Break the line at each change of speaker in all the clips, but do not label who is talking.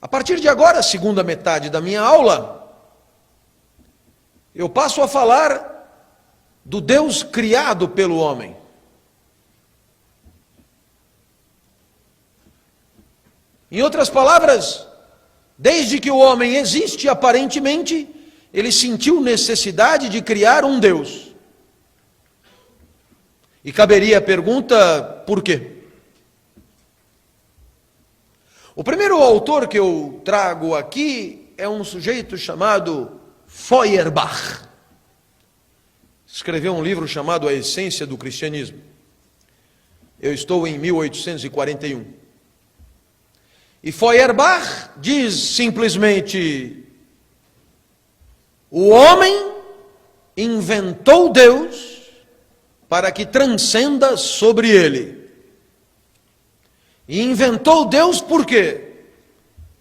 A partir de agora, a segunda metade da minha aula, eu passo a falar do Deus criado pelo homem. Em outras palavras, desde que o homem existe aparentemente, ele sentiu necessidade de criar um Deus. E caberia a pergunta, por quê? O primeiro autor que eu trago aqui é um sujeito chamado Feuerbach. Escreveu um livro chamado A Essência do Cristianismo. Eu estou em 1841. E Feuerbach diz simplesmente: o homem inventou Deus para que transcenda sobre ele. E inventou Deus por quê?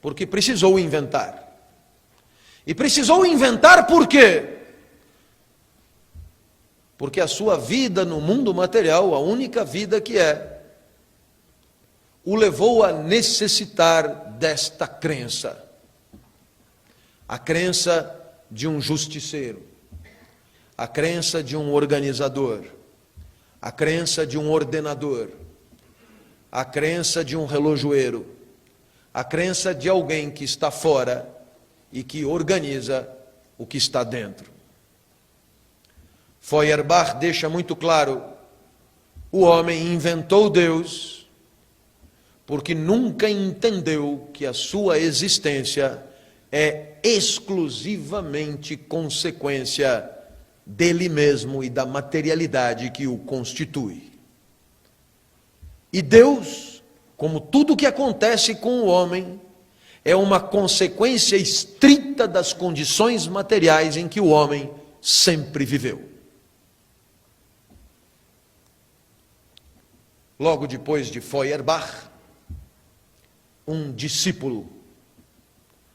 Porque precisou inventar. E precisou inventar por quê? Porque a sua vida no mundo material, a única vida que é, o levou a necessitar desta crença. A crença de um justiceiro. A crença de um organizador. A crença de um ordenador. A crença de um relojoeiro, a crença de alguém que está fora e que organiza o que está dentro. Feuerbach deixa muito claro: o homem inventou Deus porque nunca entendeu que a sua existência é exclusivamente consequência dele mesmo e da materialidade que o constitui. E Deus, como tudo que acontece com o homem, é uma consequência estrita das condições materiais em que o homem sempre viveu. Logo depois de Feuerbach, um discípulo,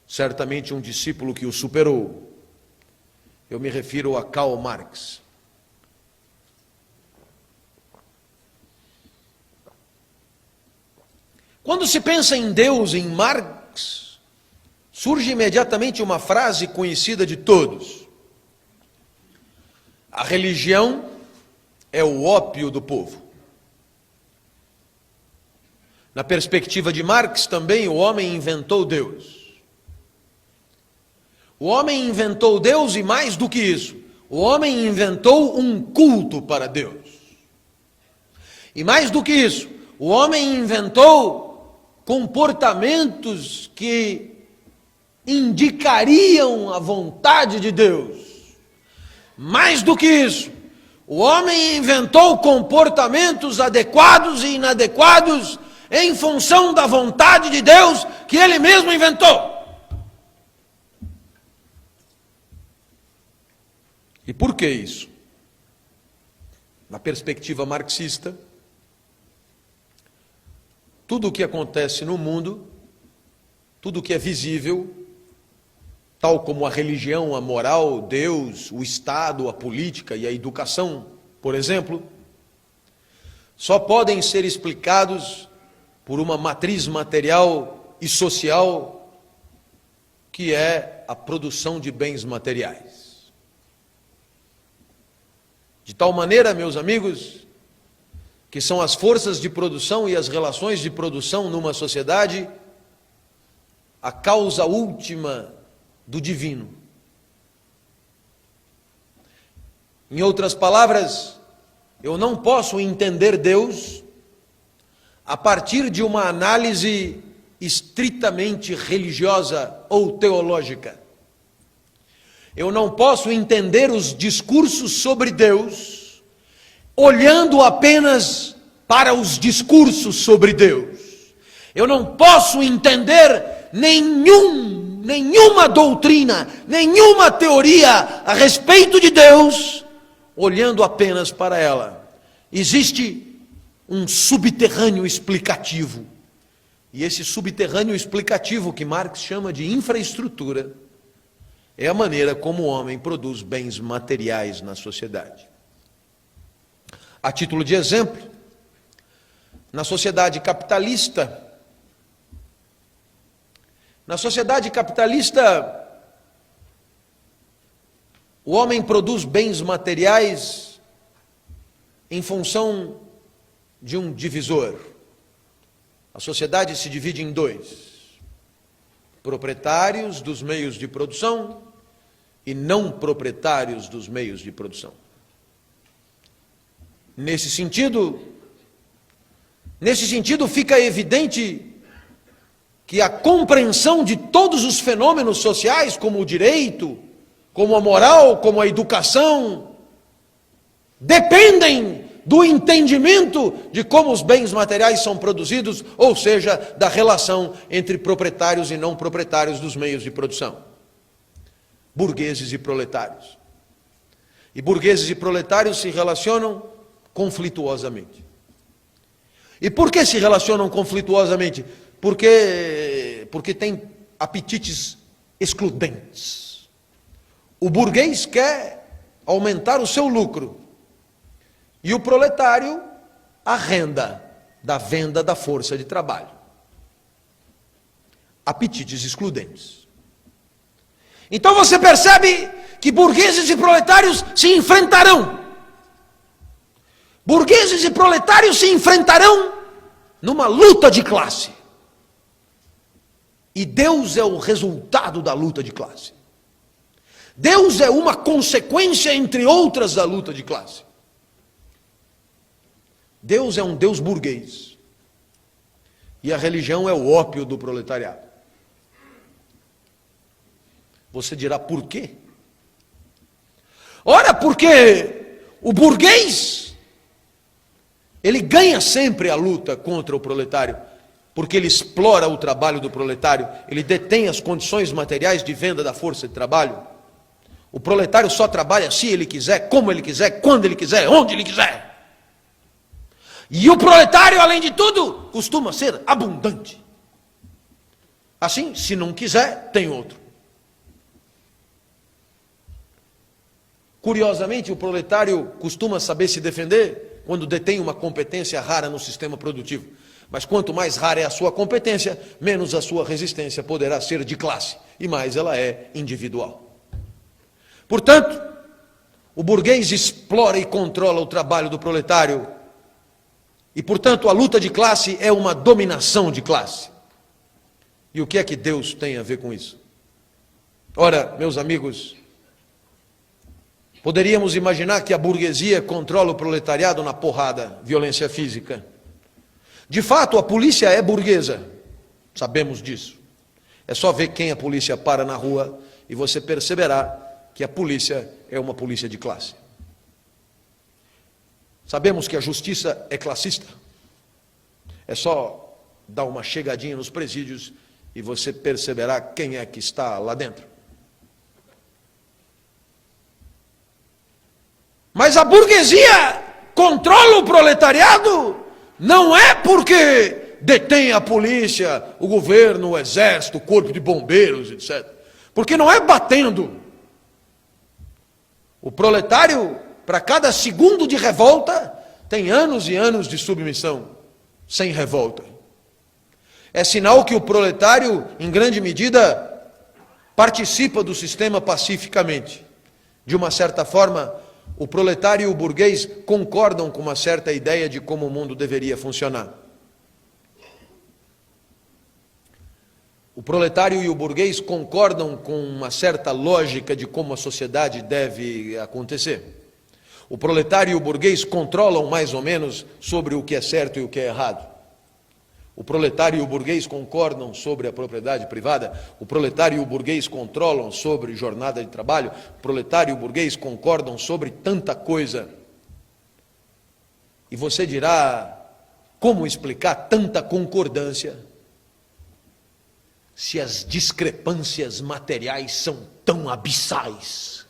certamente um discípulo que o superou, eu me refiro a Karl Marx. Quando se pensa em Deus, em Marx, surge imediatamente uma frase conhecida de todos: a religião é o ópio do povo. Na perspectiva de Marx também, o homem inventou Deus. O homem inventou Deus e mais do que isso, o homem inventou um culto para Deus. E mais do que isso, o homem inventou comportamentos que indicariam a vontade de Deus. Mais do que isso, o homem inventou comportamentos adequados e inadequados em função da vontade de Deus que ele mesmo inventou. E por que isso? Na perspectiva marxista, tudo o que acontece no mundo, tudo o que é visível, tal como a religião, a moral, Deus, o Estado, a política e a educação, por exemplo, só podem ser explicados por uma matriz material e social que é a produção de bens materiais. De tal maneira, meus amigos, que são as forças de produção e as relações de produção numa sociedade a causa última do divino. Em outras palavras, eu não posso entender Deus a partir de uma análise estritamente religiosa ou teológica. Eu não posso entender os discursos sobre Deus olhando apenas para os discursos sobre Deus. Eu não posso entender nenhuma doutrina, nenhuma teoria a respeito de Deus olhando apenas para ela. Existe um subterrâneo explicativo. E esse subterrâneo explicativo, que Marx chama de infraestrutura, é a maneira como o homem produz bens materiais na sociedade. A título de exemplo, na sociedade capitalista, Na sociedade capitalista, o homem produz bens materiais em função de um divisor. A sociedade se divide em dois: proprietários dos meios de produção e não proprietários dos meios de produção. Nesse sentido, fica evidente que a compreensão de todos os fenômenos sociais, como o direito, como a moral, como a educação, dependem do entendimento de como os bens materiais são produzidos, ou seja, da relação entre proprietários e não proprietários dos meios de produção. Burgueses e proletários. E burgueses e proletários se relacionam conflituosamente. E por que se relacionam conflituosamente? Porque tem apetites excludentes. O burguês quer aumentar o seu lucro e o proletário a renda da venda da força de trabalho. Apetites excludentes. Então você percebe que burgueses e proletários se enfrentarão. Burgueses e proletários se enfrentarão numa luta de classe. E Deus é o resultado da luta de classe. Deus é uma consequência, entre outras, da luta de classe. Deus é um Deus burguês. E a religião é o ópio do proletariado. Você dirá, por quê? Ora, porque o burguês, ele ganha sempre a luta contra o proletário, porque ele explora o trabalho do proletário, ele detém as condições materiais de venda da força de trabalho. O proletário só trabalha se ele quiser, como ele quiser, quando ele quiser, onde ele quiser. E o proletário, além de tudo, costuma ser abundante. Assim, se não quiser, tem outro. Curiosamente, o proletário costuma saber se defender quando detém uma competência rara no sistema produtivo. Mas quanto mais rara é a sua competência, menos a sua resistência poderá ser de classe, e mais ela é individual. Portanto, o burguês explora e controla o trabalho do proletário, e portanto a luta de classe é uma dominação de classe. E o que é que Deus tem a ver com isso? Ora, meus amigos, poderíamos imaginar que a burguesia controla o proletariado na porrada, violência física. De fato, a polícia é burguesa, sabemos disso. É só ver quem a polícia para na rua e você perceberá que a polícia é uma polícia de classe. Sabemos que a justiça é classista. É só dar uma chegadinha nos presídios e você perceberá quem é que está lá dentro. Mas a burguesia controla o proletariado não é porque detém a polícia, o governo, o exército, o corpo de bombeiros, etc. Porque não é batendo. O proletário, para cada segundo de revolta, tem anos e anos de submissão, sem revolta. É sinal que o proletário, em grande medida, participa do sistema pacificamente. De uma certa forma, o proletário e o burguês concordam com uma certa ideia de como o mundo deveria funcionar. O proletário e o burguês concordam com uma certa lógica de como a sociedade deve acontecer. O proletário e o burguês controlam mais ou menos sobre o que é certo e o que é errado. O proletário e o burguês concordam sobre a propriedade privada. O proletário e o burguês controlam sobre jornada de trabalho. O proletário e o burguês concordam sobre tanta coisa. E você dirá, como explicar tanta concordância se as discrepâncias materiais são tão abissais?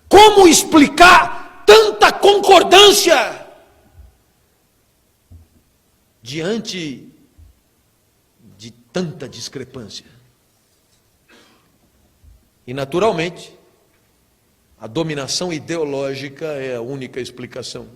Como explicar tanta concordância diante de tanta discrepância? E, naturalmente, a dominação ideológica é a única explicação.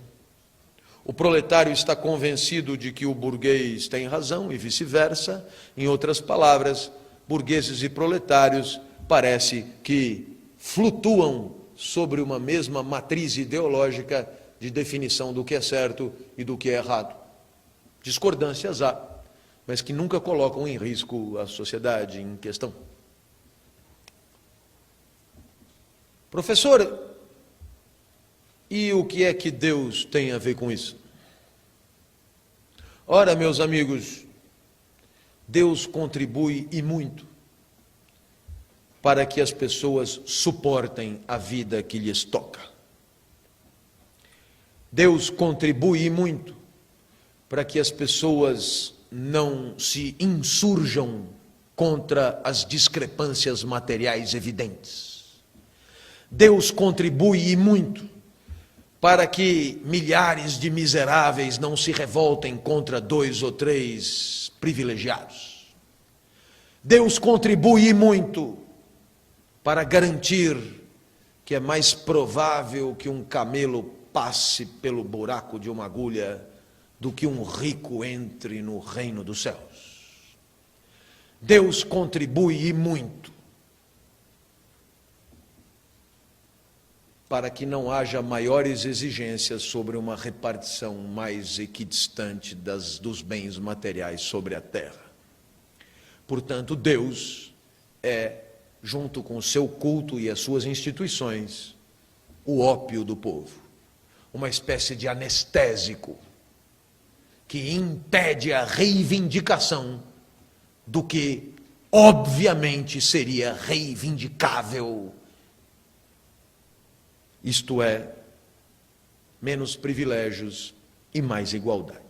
O proletário está convencido de que o burguês tem razão e vice-versa. Em outras palavras, burgueses e proletários parece que flutuam sobre uma mesma matriz ideológica de definição do que é certo e do que é errado. Discordâncias há, mas que nunca colocam em risco a sociedade em questão. Professor, e o que é que Deus tem a ver com isso? Ora, meus amigos, Deus contribui e muito para que as pessoas suportem a vida que lhes toca. Deus contribui muito para que as pessoas não se insurjam contra as discrepâncias materiais evidentes. Deus contribui e muito para que milhares de miseráveis não se revoltem contra 2 ou 3 privilegiados. Deus contribui muito para garantir que é mais provável que um camelo passe pelo buraco de uma agulha do que um rico entre no reino dos céus. Deus contribui e muito para que não haja maiores exigências sobre uma repartição mais equidistante dos bens materiais sobre a terra. Portanto, Deus é, junto com o seu culto e as suas instituições, o ópio do povo, uma espécie de anestésico que impede a reivindicação do que obviamente seria reivindicável, isto é, menos privilégios e mais igualdade.